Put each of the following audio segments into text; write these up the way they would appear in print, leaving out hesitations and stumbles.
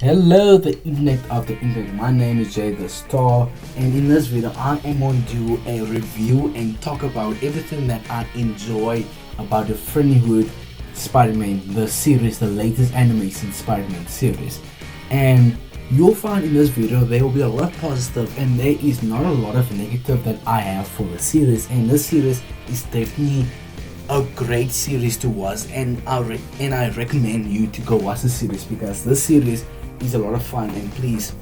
Hello, the internet of the internet. My name is Jay the Star, and in this video, I am going to do a review and talk about everything that I enjoy about the Friendlyhood Spider-Man, the series, the latest animation Spider-Man series. And you'll find in this video there will be a lot of positive, and there is not a lot of negative that I have for the series. And this series is definitely a great series to watch, and I recommend you to go watch the series because this series is a lot of fun. And please,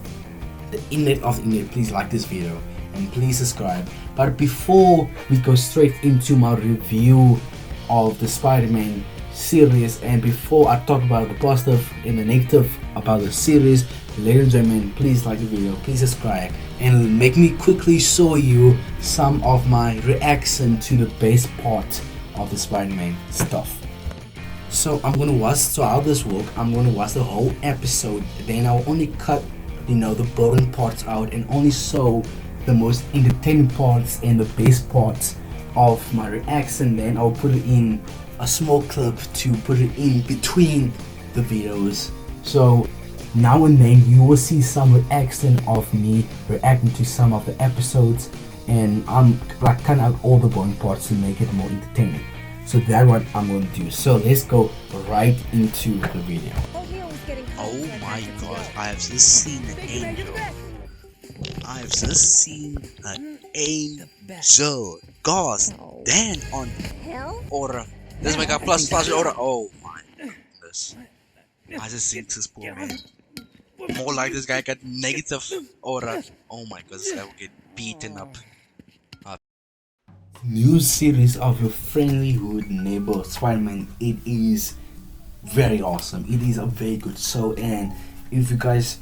the internet of the internet, please like this video and please subscribe. But before we go straight into my review of the Spider-Man series, and before I talk about the positive and the negative about the series, ladies and gentlemen, please like the video, please subscribe, and make me quickly show you some of my reaction to the best part of the Spider-Man stuff. So how this work, I'm gonna watch the whole episode, then I'll only cut the boring parts out and only show the most entertaining parts and the best parts of my reaction. Then I'll put it in a small clip to put it in between the videos. So now and then you will see some reaction of me reacting to some of the episodes, and I'm like cutting out all the boring parts to make it more entertaining. So that's what I'm going to do. So let's go right into the video. Oh my god, I have just seen an angel. I have just seen an angel. Gosh, damn on aura. This is my god plus aura. Oh my goodness. I just seen this poor man. More like this guy got negative aura. Oh my god, this guy will get beaten up. New series of your friendlyhood neighbor Spider-Man. It is very awesome. It is a very good show, and if you guys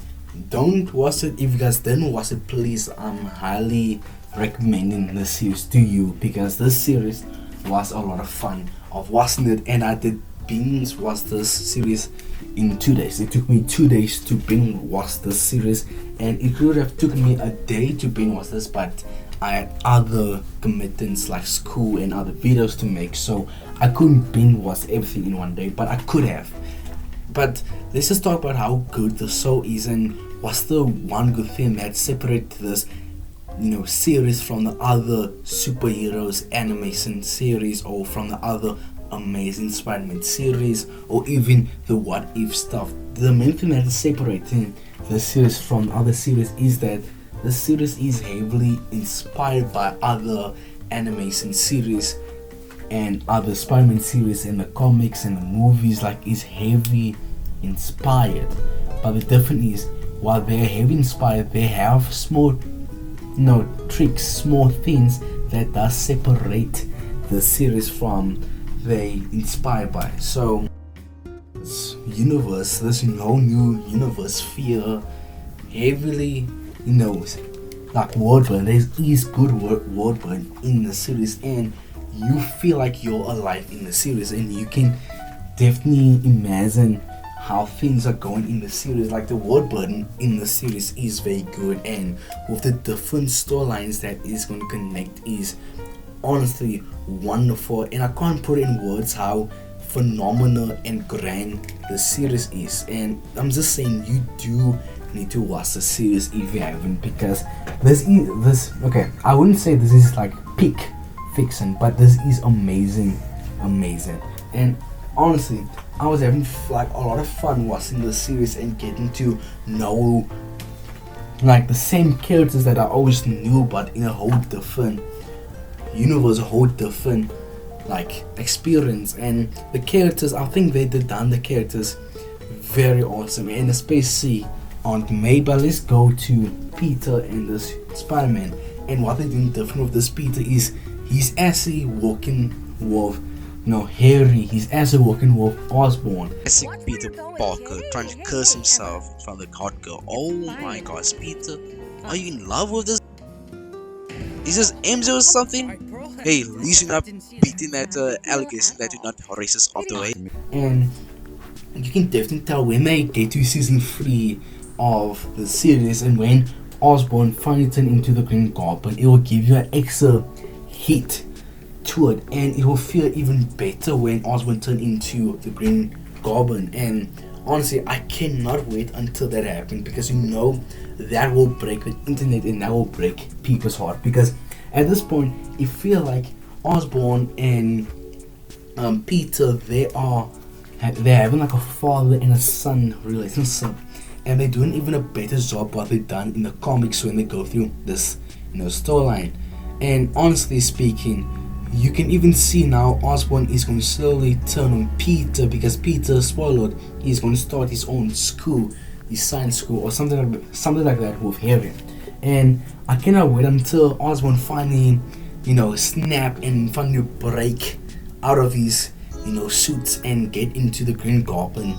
don't watch it, if you guys didn't watch it, please, I'm highly recommending this series to you because this series was a lot of fun of watching it, and I did binge watch this series in 2 days. It took me 2 days to binge watch this series, and it could have took me a day to binge watch this, but I had other commitments like school and other videos to make, so I couldn't binge watch everything in one day, but I could have. But let's just talk about how good the show is and what's the one good thing that separates this series from the other superheroes animation series, or from the other Amazing Spider-Man series, or even the What If stuff. The main thing that is separating the series from other series is that the series is heavily inspired by other animation series and other Spider-Man series in the comics and the movies. Like, is heavily inspired. But the difference is, while they're heavily inspired, they have small tricks, small things that does separate the series from they inspired by. So this whole new universe feel heavily like wordburn. There is good wordburn in the series, and you feel like you're alive in the series, and you can definitely imagine how things are going in the series. Like, the wordburn in the series is very good, and with the different storylines that is going to connect is honestly wonderful, and I can't put it in words how phenomenal and grand the series is. And I'm just saying, you do need to watch the series if you haven't, because okay, I wouldn't say this is like peak fiction, but this is amazing. And honestly, I was having like a lot of fun watching the series and getting to know like the same characters that I always knew, but in a whole different universe, a whole different like experience. And the characters, I think they did done the characters very awesome, and especially on made. But let's go to Peter and this Spider-Man, and what they're doing different with this Peter is he's actually working with Harry, he's actually working with Osborn. Classic Peter Parker trying to curse himself in front of the hot girl. Oh my gosh, Peter, are you in love with this? Is this MJ or something? Hey, listen up, beating that allegation that you're not racist off the way. And you can definitely tell when they get to season 3 of the series, and when Osborn finally turn into the Green Goblin, it will give you an extra hit to it, and it will feel even better when Osborn turn into the Green Goblin. And honestly, I cannot wait until that happens, because you know that will break the internet and that will break people's heart. Because at this point, it feels like Osborn and Peter, they're having like a father and a son relationship, and they're doing even a better job what they've done in the comics when they go through this, storyline. And honestly speaking, you can even see now Osborn is going to slowly turn on Peter, because Peter, spoiled, he's going to start his own school, his science school or something like that with Harry. And I cannot wait until Osborn finally, snap and finally break out of his, suits and get into the Green Goblin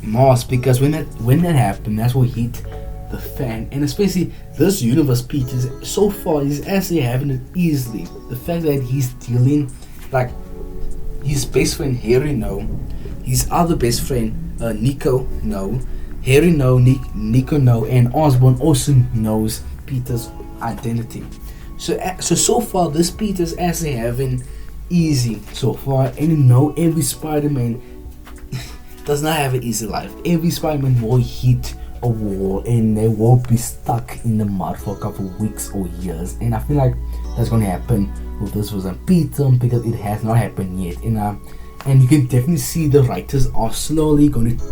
mask. Because when that happened, that's what hit the fan. And especially this universe, Peter, so far he's actually having it easily. The fact that he's dealing, like, his best friend Harry, no, his other best friend Nico, no, Harry, no, Nico, no, and Osborn also knows Peter's identity. So far this Peter's actually having easy so far. And every Spider-Man does not have an easy life. Every Spider-Man will hit a wall and they will be stuck in the mud for a couple of weeks or years. And I feel like that's going to happen with this was Peter, because it has not happened yet. And you can definitely see the writers are slowly going to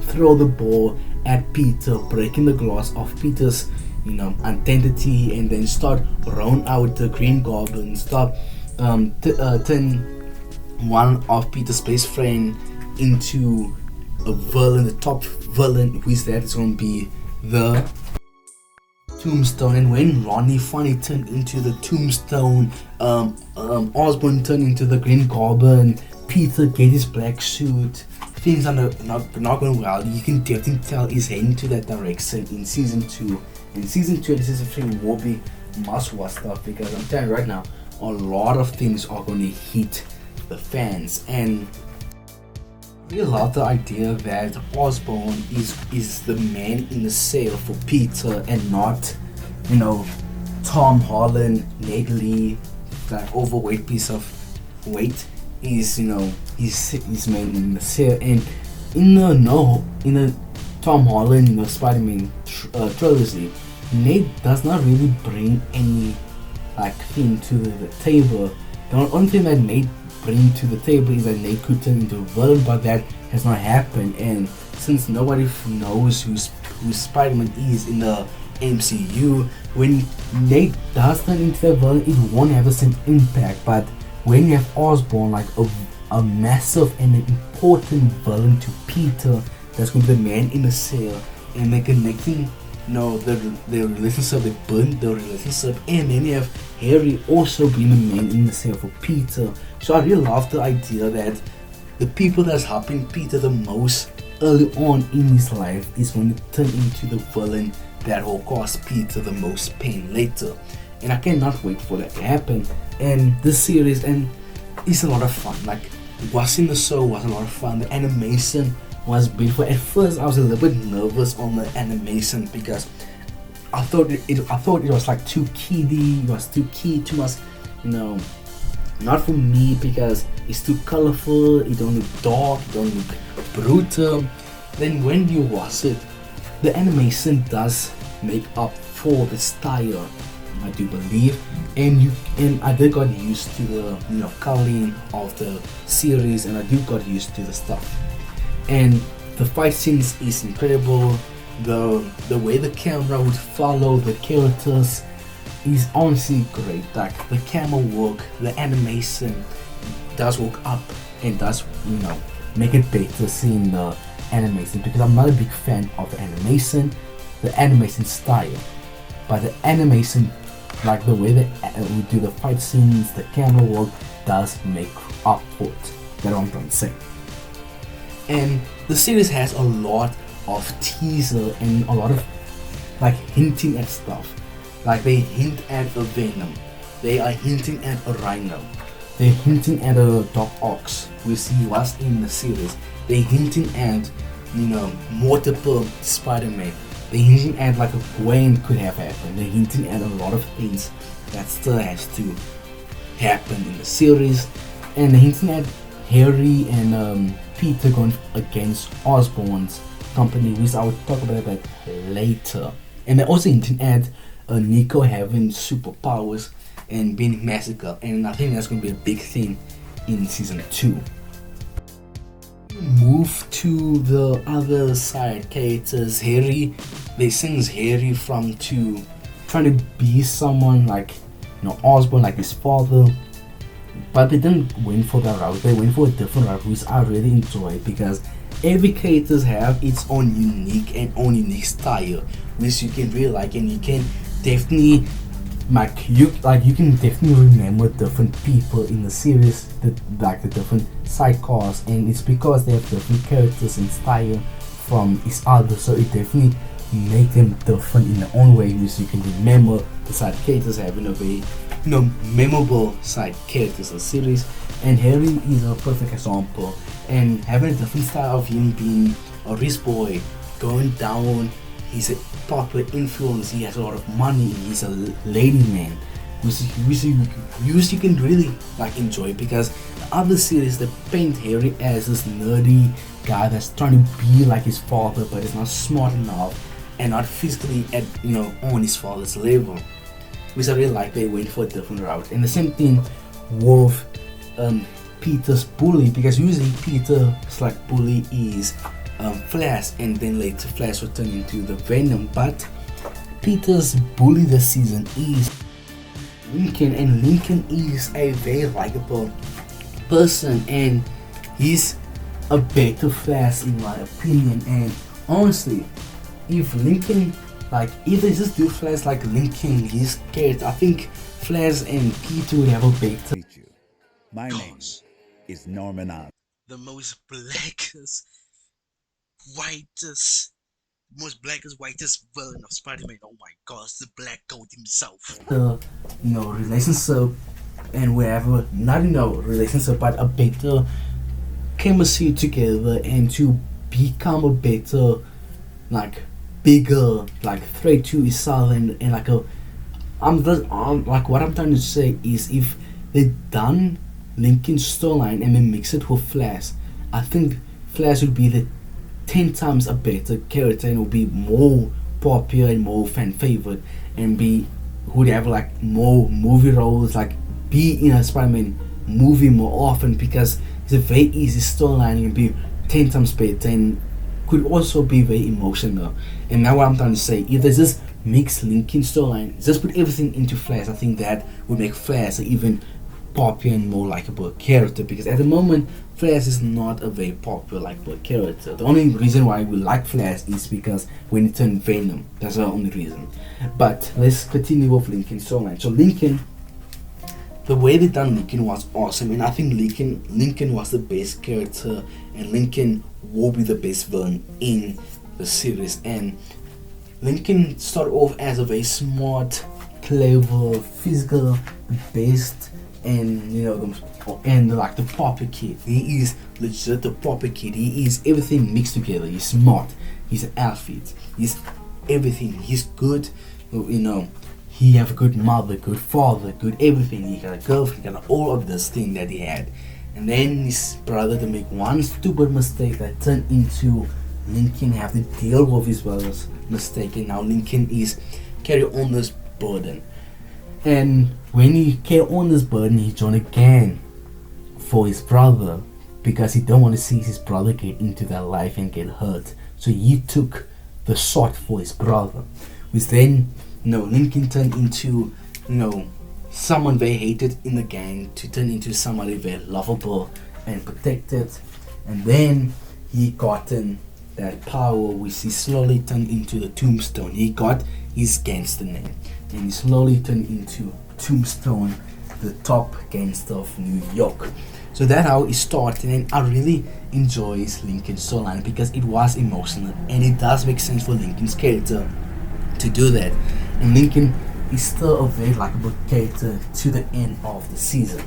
throw the ball at Peter, breaking the glass of Peter's identity, and then start rolling out the Green Goblin, start turn one of Peter's best friend into a villain, the top villain, who is that? It's going to be the Tombstone. And when Ronnie finally turned into the Tombstone, Osborn turned into the Green Goblin, Peter get his black suit, things are not going well. You can definitely tell he's heading to that direction in season 2. In season 2 and season 3 will be must-watch stuff, because I'm telling you right now, a lot of things are going to hit the fans. And I really love the idea that Osborn is the man in the sale for Peter, and not, Tom Holland, Ned Lee, that overweight piece of weight. He's man in the sale. And in the Tom Holland, Spider-Man trilogy, Nate does not really bring any thing to the table. The only thing that Nate bring to the table is that Nate could turn into a villain, but that has not happened. And since nobody knows who Spider-Man is in the MCU, when Nate does turn into a villain, it won't have the same impact. But when you have Osborn, like a massive and an important villain to Peter, that's going to be the man in the sale, and they're connecting, the relationship, they burn the relationship, and then you have Harry also being the man in the sale for Peter. So I really love the idea that the people that's helping Peter the most early on in his life is going to turn into the villain that will cause Peter the most pain later. And I cannot wait for that to happen. And this series, and it's a lot of fun. Like, watching the show was a lot of fun. The animation was beautiful. At first I was a little bit nervous on the animation, because I thought it was like too kiddie, it was too kid, too much, not for me, because it's too colorful, it don't look dark, it don't look brutal. Then when you watch it, the animation does make up for the style, I do believe. And I did got used to the coloring of the series, and I do got used to the stuff. And the fight scenes is incredible. The way the camera would follow the characters is honestly great. Like, the camera work, the animation does work up, and does make it better seeing the animation, because I'm not a big fan of the animation style, but the animation, like the way that we do the fight scenes, the camera work does make up for it. That's what I'm trying to say. And the series has a lot of teaser and a lot of hinting at stuff. Like, they hint at a Venom, they are hinting at a Rhino, they're hinting at a Doc Ock, we see what's in the series. They're hinting at multiple Spider-Man. They're hinting at a Gwen could have happened. They're hinting at a lot of things that still has to happen in the series. And they're hinting at Harry and Peter going against Osborn's company, which I will talk about that later. And they also hinting at Nico having superpowers and being magical, and I think that's going to be a big thing in season 2. Move to the other side characters. Harry, they sends Harry from to trying to be someone like Osborn, like his father, but they didn't went for that route. They went for a different route, which I really enjoy, because every characters have its own unique style, which you can really like, and you can definitely you can definitely remember different people in the series, the different sidecars, and it's because they have different characters and style from each other, so it definitely make them different in their own way, which you can remember the side characters having a very memorable side characters in the series. And Harry is a perfect example, and having a different style of him being a rich boy going down. He's a popular influence, he has a lot of money, he's a lady man, which you can really enjoy, because the other series they paint Harry as this nerdy guy that's trying to be like his father, but is not smart enough and not physically at on his father's level, which I really like. They went for a different route. And the same thing with Peter's bully, because usually Peter's bully is Flash, and then later Flash will turn into the Venom, but Peter's bully this season is Lincoln, and Lincoln is a very likable person, and he's a better Flash in my opinion. And honestly, if Lincoln if they just do Flash like Lincoln, his character, I think Flash and Peter would have a better. My name is Norman Osborn. The most blackest, whitest villain of Spider-Man. Oh my gosh, the Black Goat himself. The relationship, and wherever not relationship, but a better chemistry together, and to become a better bigger threat to each other, and what I'm trying to say is, if they done Lincoln's storyline and then mix it with Flash, I think Flash would be the 10 times a better character, and will be more popular and more fan favorite, and would have more movie roles, be in a Spider-Man movie more often, because it's a very easy storyline and be 10 times better, and could also be very emotional. And now what I'm trying to say, if they just mix Lincoln's storyline, just put everything into Flash, I think that would make Flash an even popular and more likable character, because at the moment Flash is not a very popular likable character. The only reason why we like Flash is because when he turned Venom, that's the only reason. But let's continue with Lincoln's storyline. So Lincoln, the way they done Lincoln was awesome, and I think Lincoln was the best character, and Lincoln will be the best villain in the series. And Lincoln started off as a very smart, clever, physical based, and the proper kid. He is legit the proper kid. He is everything mixed together. He's smart, he's an athlete, he's everything. He's good, he have a good mother, good father, good everything. He got a girlfriend, he got all of this thing that he had. And then his brother to make one stupid mistake that turned into Lincoln have to deal with his brother's mistake, and now Lincoln is carry on this burden. And when he carry on this burden, he joined a gang for his brother, because he don't want to see his brother get into that life and get hurt. So he took the shot for his brother, which then Lincoln turned into someone very hated in the gang to turn into somebody very lovable and protected. And then he gotten that power, which he slowly turned into the Tombstone. He got his gangster name, and he slowly turned into Tombstone, the top gangster of New York. So that's how it started, and I really enjoy Lincoln's storyline because it was emotional, and it does make sense for Lincoln's character to do that. And Lincoln is still a very likable character to the end of the season.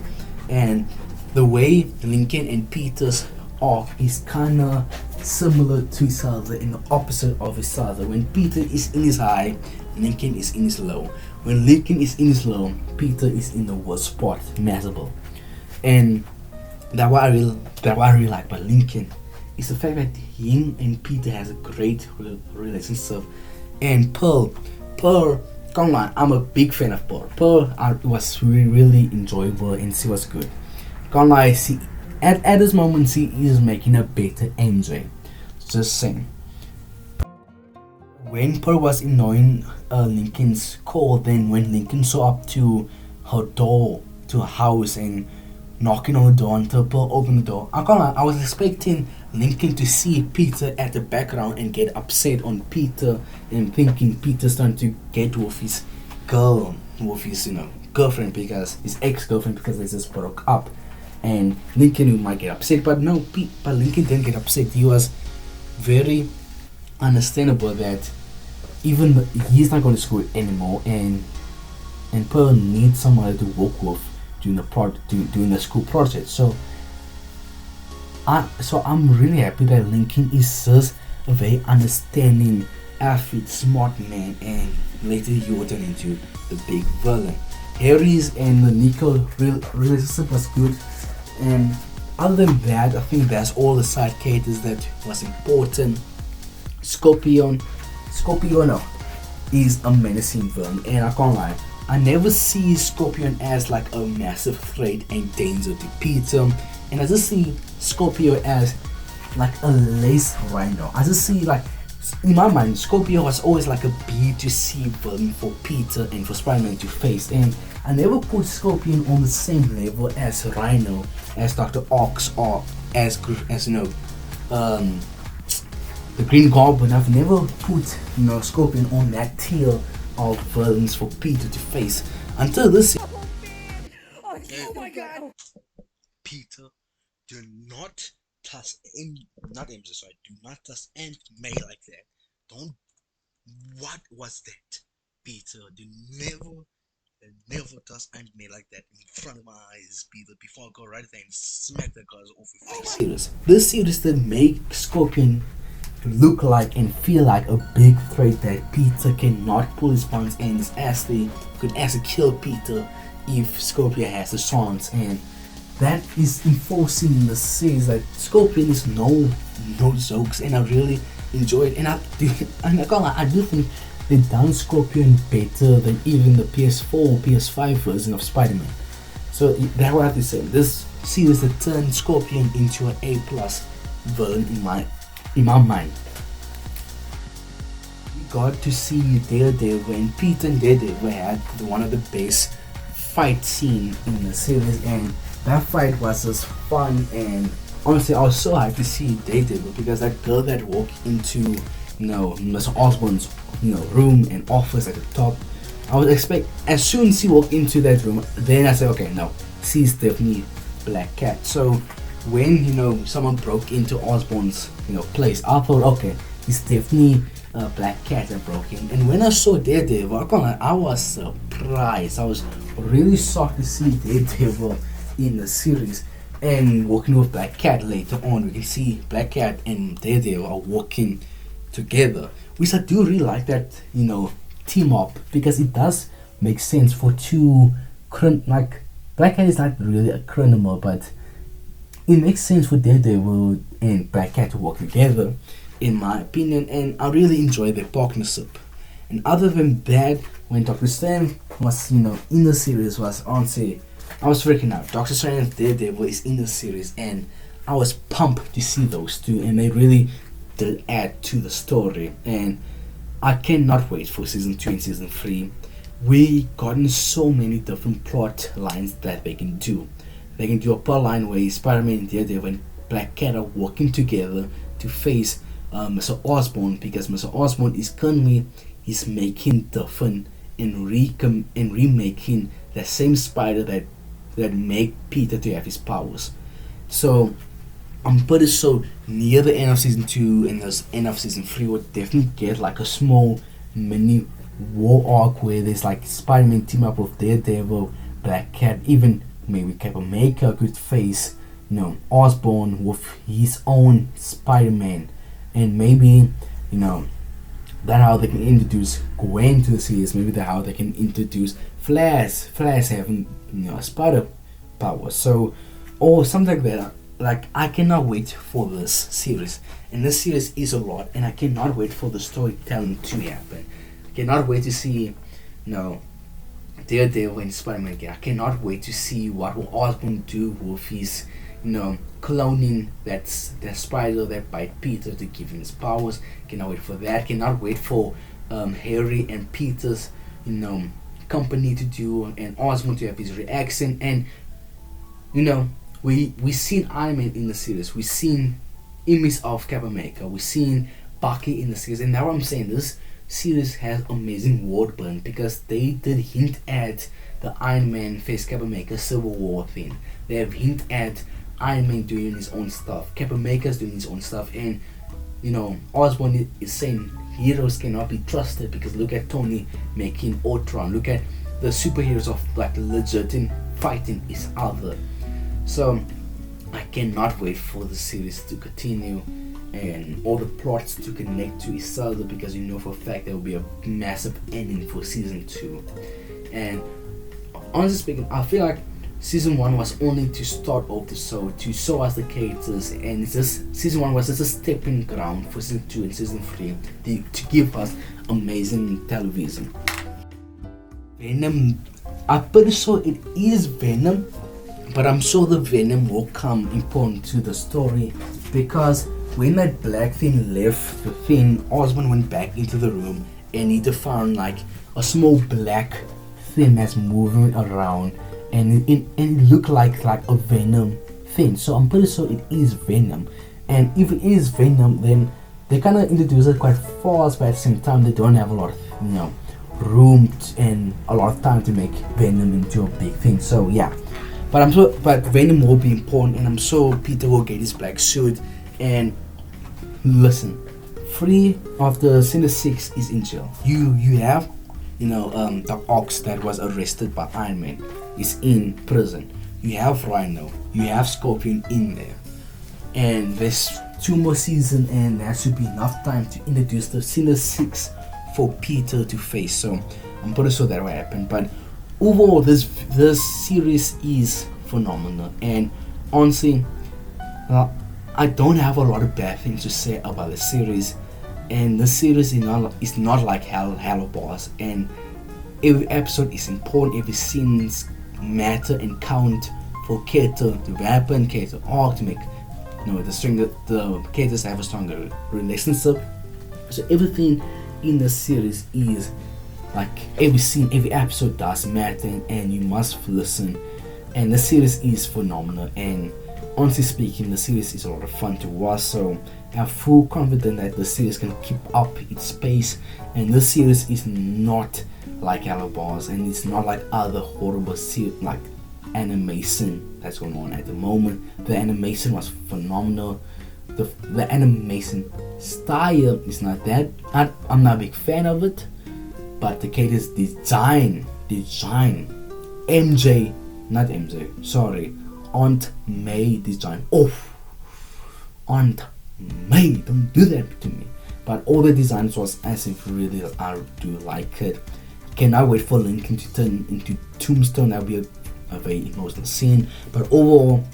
And the way Lincoln and Peter's arc is kinda similar to each other and the opposite of each other. When Peter is in his high, Lincoln is in his low. When Lincoln is in his low, Peter is in the worst spot, miserable. And That what I really like about Lincoln is the fact that him and Peter has a great relationship. And Pearl, come on, I'm a big fan of Pearl. Pearl was really enjoyable and she was good. Can't lie, she at this moment she is making a better MJ. Just saying. When Pearl was ignoring Lincoln's call, then when Lincoln saw up to her door, to her house, and knocking on the door until Pearl opened the door, I was expecting Lincoln to see Peter at the background and get upset on Peter and thinking Peter's trying to get with his girl, with his girlfriend, because his ex-girlfriend, because they just broke up, and Lincoln might get upset. But no, but Lincoln didn't get upset. He was very understandable that even he's not going to school anymore, and Pearl needs somebody to work with during during the school project. So I'm really happy that Lincoln is just a very understanding, athlete, smart man, and later he will turn into the big villain. Harry's and the Nico relationship was good, and other than that, I think that's all the side characters that was important. Scorpion is a menacing villain, and I can't lie, I never see Scorpion as like a massive threat and danger to Peter, and I just see Scorpio as like a lace rhino. I just see, like, in my mind, Scorpio was always like a B to C villain for Peter and for Spider-Man to face, and I never put Scorpion on the same level as Rhino, as Dr. Ox, or as the Green Goblin. I've never put Scorpion on that tier of villains for Peter to face until this. Oh my god! Peter, do not trust not MJ, sorry, do not trust Aunt May like that. Don't. What was that, Peter? Do never trust Aunt May like that in front of my eyes, Peter. Before I go right there and smack the guys off your face. This series that make Scorpion look like and feel like a big threat that Peter cannot pull his punch, and could actually kill Peter if Scorpion has the chance, and that is enforcing in the series that Scorpion is no jokes, and I really enjoy it. And I do think they've done Scorpion better than even the PS4 PS5 version of Spider-Man. So that's what I have to say. This series that turned Scorpion into an A+ villain in my mind. We got to see Daredevil, and Peter and Daredevil had one of the best fight scene in the series, and that fight was just fun. And honestly, I was so hyped to see Daredevil, because that girl that walked into Mr. Osborn's room and office at the top, I was as soon as she walked into that room, then I said, okay, no, she's definitely Black Cat. So when someone broke into Osborn's place, I thought, okay, it's definitely Black Cat that broke in. And when I saw Daredevil, I was surprised. I was really shocked to see Daredevil in the series. And working with Black Cat later on, we can see Black Cat and Daredevil are working together, which I do really like that team up, because it does make sense for two like Black Cat is not really a criminal, but it makes sense for Daredevil and Black Cat to work together, in my opinion, and I really enjoy their partnership. And other than that, when Dr. Strange was in the series, was honestly, I was freaking out. Doctor Strange and Daredevil is in the series, and I was pumped to see those two, and they really did add to the story, and I cannot wait for season 2 and season 3. We gotten so many different plot lines that they can do. They can do a plot line where Spider-Man, Daredevil, and Black Cat are working together to face Mr. Osborn, because Mr. Osborn is currently making different and remaking the same spider that make Peter to have his powers. So I'm pretty sure near the end of season 2 and the end of season 3 we'll definitely get like a small mini war arc where there's like Spider-Man team up with Daredevil, Black Cat, even maybe Captain America could face Osborn with his own Spider-Man, and maybe that how they can introduce Gwen to the series. Maybe that how they can introduce Flash having a spider power. So or something like that. Like, I cannot wait for this series, and this series is a lot, and I cannot wait for the storytelling to happen. I cannot wait to see, you know, Daredevil and Spider-Man again. I cannot wait to see what will Osborn do with his, cloning that spider that bite Peter to give him his powers. Cannot wait for that. Cannot wait for Harry and Peter's, company to do, and Osborn to have his reaction. And we seen Iron Man in the series. We seen images of Captain America. We seen Bucky in the series, and now I'm saying this series has amazing world burn because they did hint at the Iron Man face Captain America Civil War thing. They have hint at Iron Man doing his own stuff, Captain America's doing his own stuff, and Osborn is saying heroes cannot be trusted because look at Tony making Ultron. Look at the superheroes of like legit in fighting each other. So I cannot wait for the series to continue and all the plots to connect to each other because for a fact there will be a massive ending for season 2. And honestly speaking, I feel like season 1 was only to start off the show, to show us the characters, and it's just season 1 was just a stepping ground for season 2 and season 3 to give us amazing television. Venom, I'm pretty sure it is Venom, but I'm sure the Venom will come important to the story because when that black thing left the thing, Osborn went back into the room and he found like a small black thing that's moving around, and it looked like a Venom thing. So I'm pretty sure it is Venom, and if it is Venom, then they kind of introduce it quite fast, but at the same time they don't have a lot of room and a lot of time to make Venom into a big thing. So yeah, but Venom will be important, and I'm sure Peter will get his black suit. And listen, 3 of the Sinister Six is in jail. You have the Ox that was arrested by Iron Man is in prison. You have Rhino, you have Scorpion in there, and there's 2 more seasons, and that should be enough time to introduce the Sinister Six for Peter to face. So I'm pretty sure that will happen. But overall, this series is phenomenal, and honestly, I don't have a lot of bad things to say about the series. And the series is not like Hello Boss, and every episode is important. Every scenes matter and count for character to happen, character arc to make the characters have a stronger relationship. So everything in the series is like every scene, every episode does matter, and you must listen. And the series is phenomenal, and honestly speaking, the series is a lot of fun to watch. So I'm full confident that the series can keep up its pace, and this series is not like Hello Boss, and it's not like other horrible like animation that's going on at the moment. The animation was phenomenal. The animation style is not that. I'm not a big fan of it, but the character's design, Aunt May design. Aunt May, don't do that to me. But all the designs was as if really I do like it. Cannot wait for Lincoln to turn into Tombstone. That'll be a very emotional scene. But overall,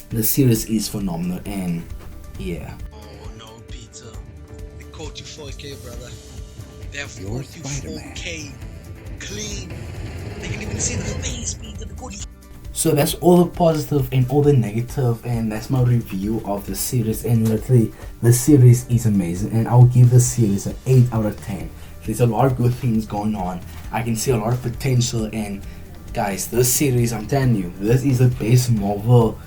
the series is phenomenal, and yeah. Oh no, Peter. They caught you 4K, brother. They have You're caught you Spider-Man. 4K. Clean. They can even see the face, Peter. They caught you. So that's all the positive and all the negative, and that's my review of the series. And literally, the series is amazing, and I'll give the series an 8 out of 10. There's a lot of good things going on. I can see a lot of potential, and guys, this series, I'm telling you, this is the best Marvel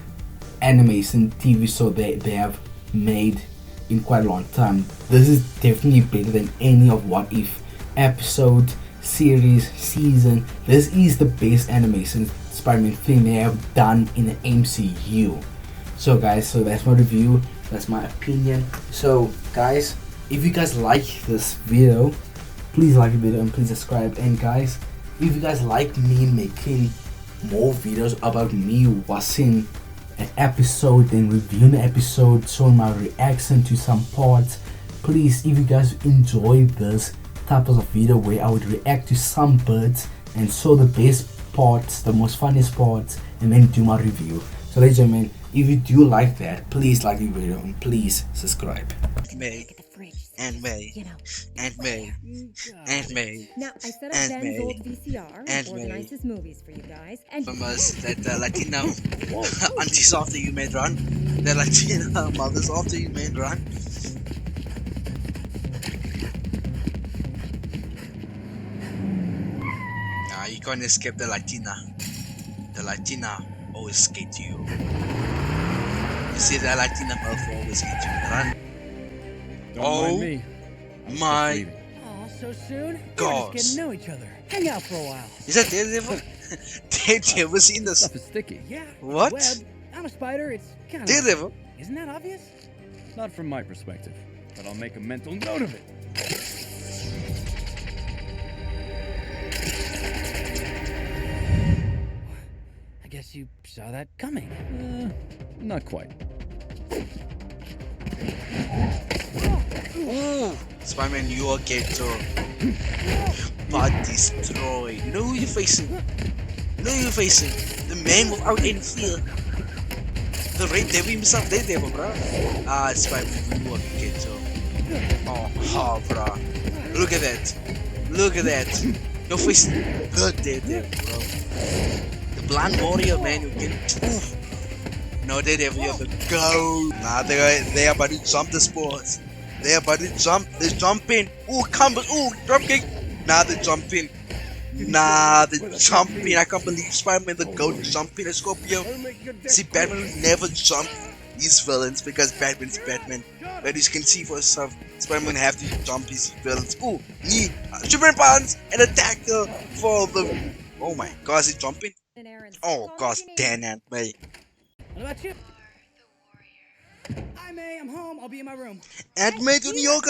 animation TV show they have made in quite a long time. This is definitely better than any of What If episode, series, season. This is the best animation Spider-Man thing they have done in the MCU. So guys, so that's my review, that's my opinion. So guys, if you guys like this video, please like the video and please subscribe. And guys, if you guys like me making more videos about me watching an episode and reviewing the episode, showing my reaction to some parts, please, if you guys enjoy this type of video where I would react to some birds and show the best parts, the most funniest parts, and then do my review. So ladies and gentlemen, if you do like that, please like the video and please subscribe. May, and May, and May, and May, Now, I set up and Ben's May, old VCR and and organized May. his movies for you guys. And From us that Latina aunties after you made run, the Latina mothers after you made run. Nah, you can't escape the Latina. The Latina always escape to you. You see the Latina mouth always get you. Run. Don't Oh mind me. I was just my leaving. Oh, so soon? We're gosh. just getting to know each other. Hang out for a while. Is that Daredevil? Daredevil's in this. Stuff is sticky. Yeah. What? Web. I'm a spider. It's kind of. Daredevil? Isn't that obvious? Not from my perspective, but I'll make a mental note of it. I guess you saw that coming. Not quite. Ooh, Spider-Man, you are ghetto. But destroyed. You know who you're facing? You know who you're facing? The man without any fear. The Red Devil himself, Daredevil, bro. Ah, Spider-Man, you are ghetto. Oh, bro. Look at that. Look at that. You're facing the Daredevil, bro. The blind warrior, man, you get. Oof. No, Daredevil, you have to go. Nah, they are about to jump the sports. They are about to jump. They're jumping. Ooh, combo. Ooh, drop kick. Nah, they're jumping. Nah, they're jumping. I can't believe Spider-Man the goat jumping a Scorpio. See, Batman will never jump his villains because Batman's Batman. But as you can see for yourself, Spider-Man have to jump his villains. Ooh, knee, Superman punch, and attack for the. Oh my gosh, he's jumping. Oh gosh, damn it, mate. What about you? Hi, May. I'm home. I'll be in my room. And made to New York.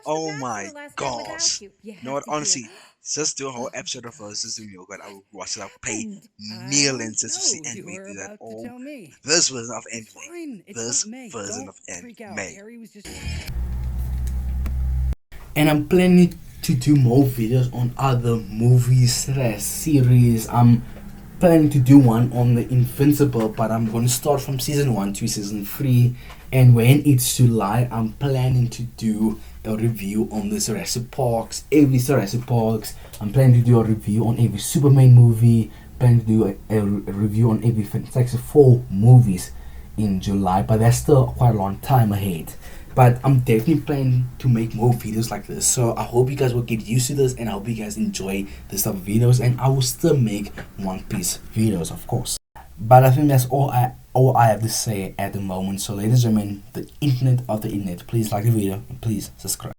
Oh my gosh. You know what, honestly, just do a whole episode of Versus New York. I will watch it. I'll pay millions just to see anime do that. Oh, this version of anime. This version of anime. And I'm planning to do more videos on other movies series. I'm planning to do one on the Invincible, but I'm going to start from season 1 to season 3, and when it's July, I'm planning to do a review on the Jurassic Parks, every Jurassic Parks. I'm planning to do a review on every Superman movie, planning to do a review on every Fantastic Four movies in July, but that's still quite a long time ahead. But I'm definitely planning to make more videos like this. So I hope you guys will get used to this, and I hope you guys enjoy this type of videos. And I will still make One Piece videos, of course. But I think that's all I have to say at the moment. So ladies and gentlemen, the internet of the internet, please like the video and please subscribe.